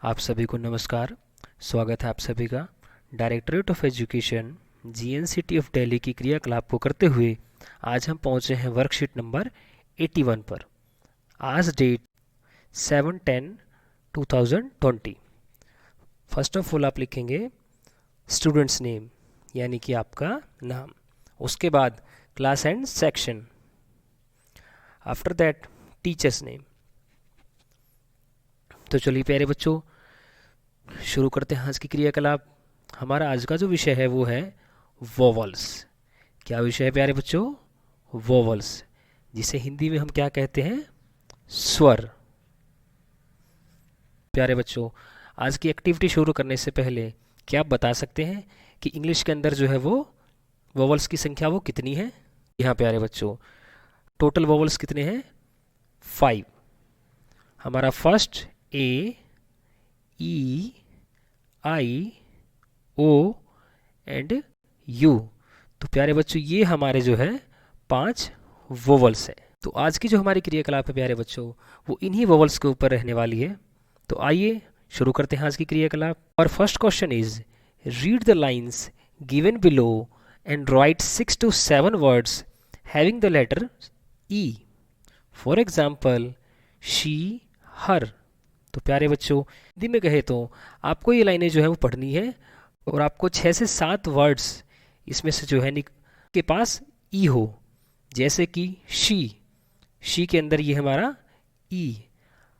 आप सभी को नमस्कार। स्वागत है आप सभी का directorate of education GNCT of Delhi की क्रियाकलाप को करते हुए आज हम पहुंचे हैं वर्कशीट नंबर 81 पर। आज डेट 7/10/2020। फर्स्ट ऑफ ऑल आप लिखेंगे स्टूडेंट्स नेम यानी कि आपका नाम, उसके बाद class and section, after that teachers name. तो चलिए प्यारे बच्चों शुरू करते हैं आज की क्रियाकलाप। हमारा आज का जो विषय है वो है वोवल्स। क्या विषय है प्यारे बच्चों? वोवल्स, जिसे हिंदी में हम क्या कहते हैं? स्वर। प्यारे बच्चों आज की एक्टिविटी शुरू करने से पहले क्या आप बता सकते हैं कि इंग्लिश के अंदर जो है वो वोवल्स की संख्या वो कितनी है? यहाँ प्यारे बच्चों टोटल वोवल्स कितने हैं? 5। हमारा first A, E, I, O and U. तो प्यारे बच्चों ये हमारे जो है 5 वोवल्स हैं। तो आज की जो हमारी क्रियाकलाप है प्यारे बच्चों वो इन्हीं वोवल्स के ऊपर रहने वाली है। तो आइए शुरू करते हैं आज की क्रियाकलाप। और first question is read the lines given below and write 6 to 7 words having the letter E. For example she, her. तो प्यारे बच्चों हिंदी में कहे तो आपको ये लाइनें जो है वो पढ़नी है और आपको 6 से 7 वर्ड्स इसमें से जो है के पास ई हो, जैसे कि शी के अंदर ये हमारा ई,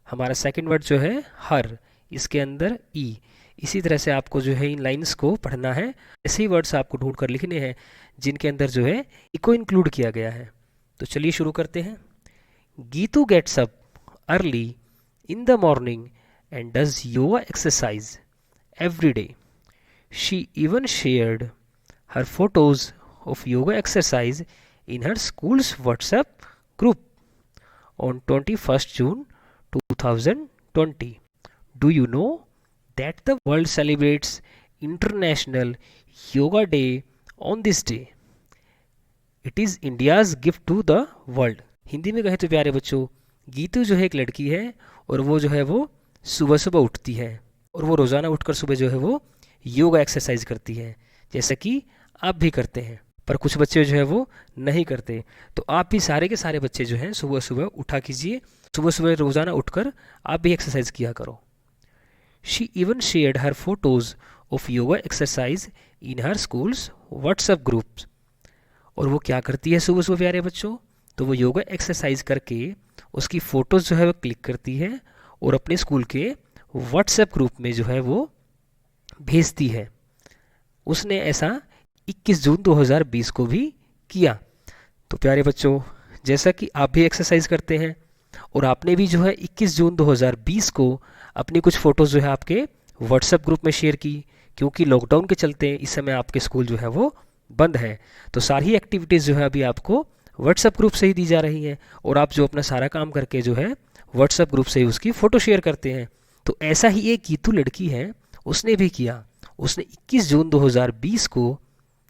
हमारा सेकंड वर्ड जो है हर, इसके अंदर ई। इसी तरह से आपको जो है इन लाइंस को पढ़ना है। ऐसे ही वर्ड्स आपको ढूंढ कर लिखने हैं जिनके अंदर जो है ई को इंक्लूड किया गया है। तो चलिए शुरू करते हैं। Geetu gets up early in the morning and does yoga exercise every day. She even shared her photos of yoga exercise in her school's WhatsApp group on 21st June 2020. Do you know that the world celebrates International Yoga Day on this day? It is India's gift to the world. Hindi में कहे तो प्यारे बच्चों गीतू जो है एक लड़की है और वो जो है वो सुबह सुबह उठती है और वो रोज़ाना उठकर सुबह जो है वो योगा एक्सरसाइज करती है, जैसा कि आप भी करते हैं। पर कुछ बच्चे जो है वो नहीं करते। तो आप भी सारे के सारे बच्चे जो हैं सुबह सुबह उठा कीजिए, सुबह सुबह रोज़ाना उठकर आप भी एक्सरसाइज किया करो। She even shared her photos of yoga exercise in her schools WhatsApp groups. और वो क्या करती है सुबह सुबह प्यारे बच्चों? तो वो योगा एक्सरसाइज करके उसकी फ़ोटोज़ जो है वो क्लिक करती है और अपने स्कूल के व्हाट्सएप ग्रुप में जो है वो भेजती है। उसने ऐसा 21 जून 2020 को भी किया। तो प्यारे बच्चों जैसा कि आप भी एक्सरसाइज करते हैं और आपने भी जो है 21 जून 2020 को अपनी कुछ फ़ोटोज़ जो है आपके व्हाट्सएप ग्रुप में शेयर की, क्योंकि लॉकडाउन के चलते इस समय आपके स्कूल जो है वो बंद है। तो सारी एक्टिविटीज़ जो है अभी आपको व्हाट्सएप ग्रुप से ही दी जा रही हैं और आप जो अपना सारा काम करके जो है व्हाट्सएप ग्रुप से ही उसकी फ़ोटो शेयर करते हैं। तो ऐसा ही एक गीतू लड़की है, उसने भी किया। उसने 21 जून 2020 को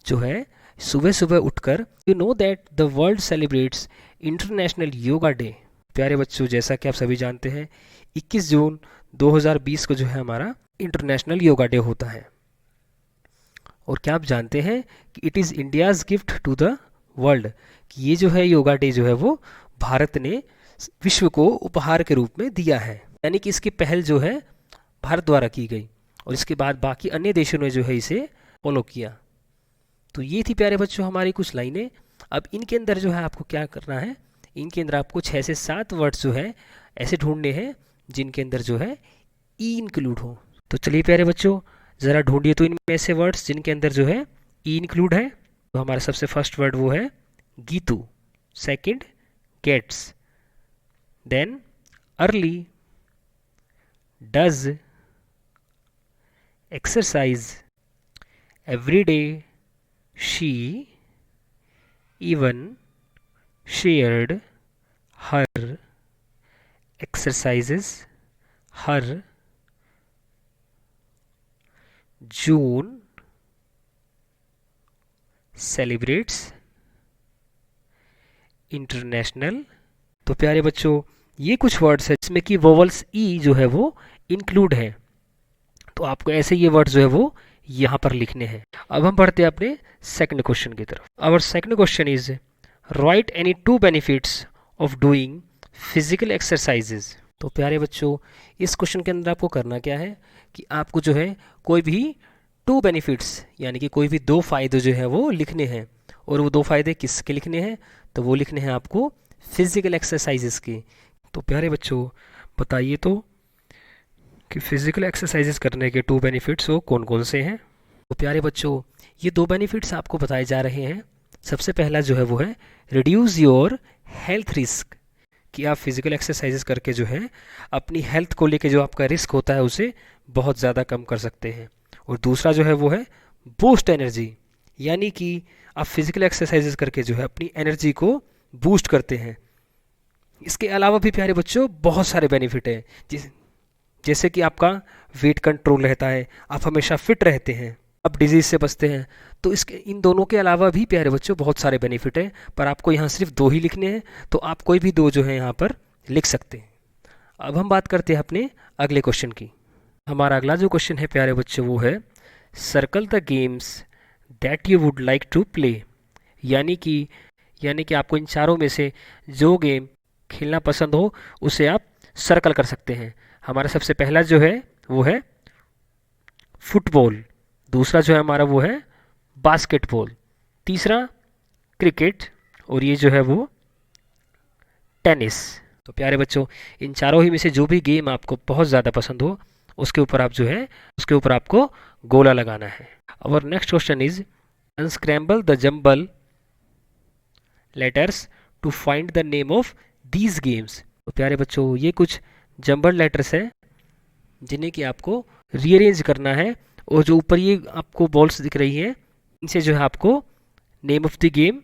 जो है सुबह सुबह उठकर, you know that the world celebrates international yoga day. प्यारे बच्चों जैसा कि आप सभी जानते हैं 21 जून 2020 को जो है हमारा इंटरनेशनल योगा डे होता है। और क्या आप जानते हैं कि it is India's gift to the world, कि ये जो है योगा डे जो है वो भारत ने विश्व को उपहार के रूप में दिया है। यानी कि इसकी पहल जो है भारत द्वारा की गई और इसके बाद बाकी अन्य देशों ने जो है इसे फॉलो किया। तो ये थी प्यारे बच्चों हमारी कुछ लाइनें। अब इनके अंदर जो है आपको क्या करना है, इनके अंदर आपको 6 से 7 वर्ड्स जो है ऐसे ढूंढने हैं जिनके अंदर जो है ई इंक्लूड हो। तो चलिए प्यारे बच्चों ज़रा ढूंढिए तो इनमें ऐसे वर्ड्स जिनके अंदर जो है ई इंक्लूड है। तो हमारा सबसे फर्स्ट वर्ड वो है Geetu, second gets, then early, does, exercise, everyday, she, even, shared, her, exercises, her, June, celebrates, international. तो प्यारे बच्चों ये कुछ वर्ड्स हैं जिसमें कि वोवल्स ई जो है वो इंक्लूड है। तो आपको ऐसे ये वर्ड जो है वो यहाँ पर लिखने हैं। अब हम बढ़ते हैं अपने सेकंड क्वेश्चन की तरफ। Our second question is write any two benefits of doing physical exercises. तो प्यारे बच्चों, इस क्वेश्चन के अंदर आपको करना क्या है कि आपको जो है कोई भी टू बेनिफिट्स यानी कि कोई भी दो फायदे जो है वो लिखने हैं। और वो दो फायदे किसके लिखने हैं? तो वो लिखने हैं आपको फिजिकल एक्सरसाइजेस के। तो प्यारे बच्चों बताइए तो कि फिजिकल एक्सरसाइजेस करने के टू बेनिफिट्स वो कौन कौन से हैं। तो प्यारे बच्चों, ये दो बेनिफिट्स आपको बताए जा रहे हैं। सबसे पहला जो है वो है रिड्यूस योर हेल्थ रिस्क, कि आप फिजिकल एक्सरसाइजेस करके जो है अपनी हेल्थ को लेके जो आपका रिस्क होता है उसे बहुत ज़्यादा कम कर सकते हैं। और दूसरा जो है वो है बूस्ट एनर्जी, यानी कि आप फिजिकल एक्सरसाइजेस करके जो है अपनी एनर्जी को बूस्ट करते हैं। इसके अलावा भी प्यारे बच्चों बहुत सारे बेनिफिट हैं, जैसे कि आपका वेट कंट्रोल रहता है, आप हमेशा फिट रहते हैं, आप डिजीज से बचते हैं। तो इसके इन दोनों के अलावा भी प्यारे बच्चों बहुत सारे बेनिफिट हैं, पर आपको यहाँ सिर्फ दो ही लिखने हैं, तो आप कोई भी दो जो है यहाँ पर लिख सकते हैं। अब हम बात करते हैं अपने अगले क्वेश्चन की। हमारा अगला जो क्वेश्चन है प्यारे बच्चों वो है circle the games that you would like to play, यानी कि आपको इन चारों में से जो गेम खेलना पसंद हो उसे आप सर्कल कर सकते हैं। हमारा सबसे पहला जो है वो है फुटबॉल, दूसरा जो है हमारा वो है बास्केटबॉल, तीसरा क्रिकेट, और ये जो है वो टेनिस। तो प्यारे बच्चों, इन चारों ही में से जो भी गेम आपको बहुत ज़्यादा पसंद हो उसके ऊपर आपको गोला लगाना है। और next question is unscramble the jumble letters to find the name of these games. तो प्यारे बच्चों, ये कुछ जंबल लेटर्स हैं जिन्हें कि आपको रीअरेंज करना है, और जो ऊपर ये आपको बॉल्स दिख रही हैं इनसे जो है आपको नेम ऑफ द गेम।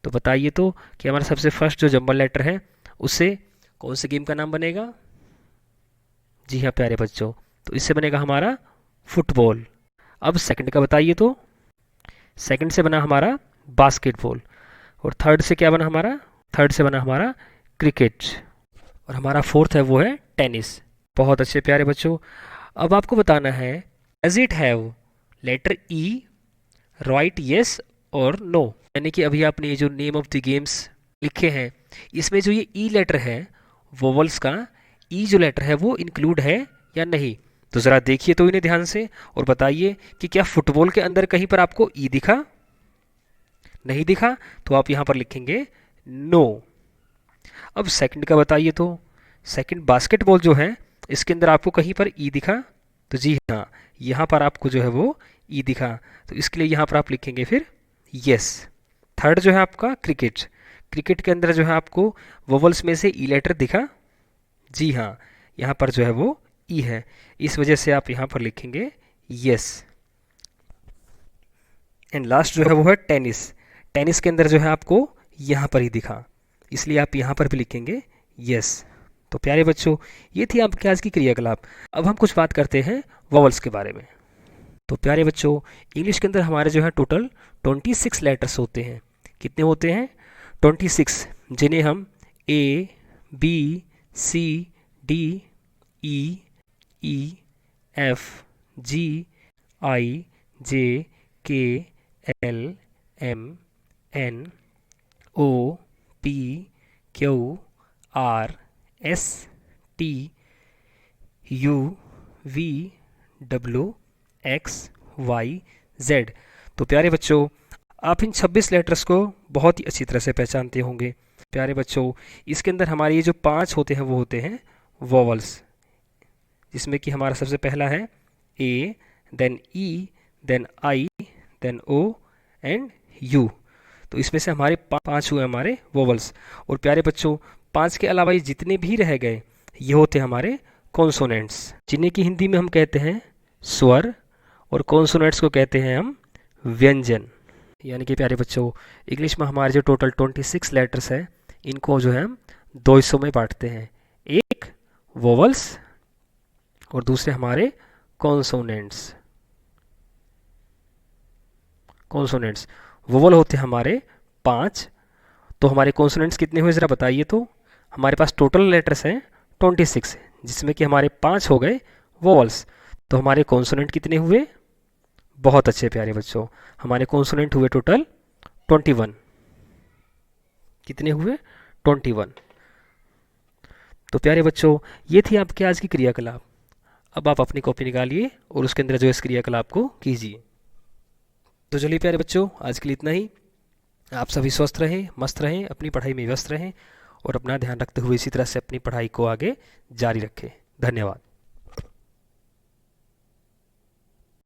तो बताइए तो कि हमारा सबसे फर्स्ट जो जंबल लेटर है उससे कौन से गेम का नाम बनेगा? जी हाँ प्यारे बच्चों, तो इससे बनेगा हमारा फुटबॉल। अब सेकंड का बताइए तो सेकंड से बना हमारा बास्केटबॉल, और थर्ड से क्या बना हमारा? थर्ड से बना हमारा क्रिकेट, और हमारा फोर्थ है वो है टेनिस। बहुत अच्छे प्यारे बच्चों, अब आपको बताना है does it have letter E, right yes और नो, यानी कि अभी आपने ये जो नेम ऑफ द गेम्स लिखे हैं इसमें जो ये ई लेटर है वोवल्स का ई जो लेटर है वो इंक्लूड है या नहीं। तो ज़रा देखिए तो इन्हें ध्यान से और बताइए कि क्या फुटबॉल के अंदर कहीं पर आपको ई दिखा? नहीं दिखा, तो आप यहाँ पर लिखेंगे नो। अब सेकंड का बताइए तो सेकंड बास्केटबॉल जो है इसके अंदर आपको कहीं पर ई दिखा? तो जी हाँ, यहाँ पर आपको जो है वो ई दिखा, तो इसके लिए यहाँ पर आप लिखेंगे फिर यस। थर्ड जो है आपका क्रिकेट, क्रिकेट के अंदर जो है आपको वोवल्स में से ई लेटर दिखा? जी हाँ, यहाँ पर जो है वो ई है, इस वजह से आप यहाँ पर लिखेंगे यस। एंड लास्ट जो है वो है टेनिस, टेनिस के अंदर जो है आपको यहाँ पर ही दिखा, इसलिए आप यहाँ पर भी लिखेंगे यस। तो प्यारे बच्चों, ये थी आपकी आज की क्रियाकलाप। अब हम कुछ बात करते हैं वॉवल्स के बारे में। तो प्यारे बच्चों, इंग्लिश के अंदर हमारे जो है टोटल 26 लेटर्स होते हैं। कितने होते हैं? 26, जिन्हें हम A, B, C, D, E, E, F, G, I, J, K, L, M, N, O, P, Q, R, S, T, U, V, W, X, Y, Z. तो प्यारे बच्चों, आप इन 26 लेटर्स को बहुत ही अच्छी तरह से पहचानते होंगे। प्यारे बच्चों, इसके अंदर हमारे ये जो 5 होते हैं वो होते हैं वोवल्स, जिसमें कि हमारा सबसे पहला है A, then E, then I, then O and U. तो इसमें से हमारे 5 हुए हमारे वोवल्स। और प्यारे बच्चों, 5 के अलावा ये जितने भी रह गए ये होते हैं हमारे कॉन्सोनेंट्स, जिन्हें कि हिंदी में हम कहते हैं स्वर, और कॉन्सोनेंट्स को कहते हैं हम व्यंजन। यानी कि प्यारे बच्चों, इंग्लिश में हमारे जो टोटल 26 लेटर्स हैं इनको जो है हम दो हिस्सों में बांटते हैं, एक वोवल्स और दूसरे हमारे कॉन्सोनेंट्स। कॉन्सोनेंट्स वोवल होते हैं हमारे 5, तो हमारे कॉन्सोनेंट्स कितने हुए ज़रा बताइए तो? हमारे पास टोटल लेटर्स हैं 26, जिसमें कि हमारे 5 हो गए वोवल्स। तो हमारे कॉन्सोनेंट कितने हुए? बहुत अच्छे प्यारे बच्चों, हमारे कॉन्सोनेंट हुए टोटल 21। कितने हुए? 21। तो प्यारे बच्चों, ये थी आपके आज की क्रियाकलाप। अब आप अपनी कॉपी निकालिए और उसके अंदर जो इस क्रियाकलाप को कीजिए। तो चलिए प्यारे बच्चों, आज के लिए इतना ही। आप सभी स्वस्थ रहें, मस्त रहें, अपनी पढ़ाई में व्यस्त रहें और अपना ध्यान रखते हुए इसी तरह से अपनी पढ़ाई को आगे जारी रखें। धन्यवाद।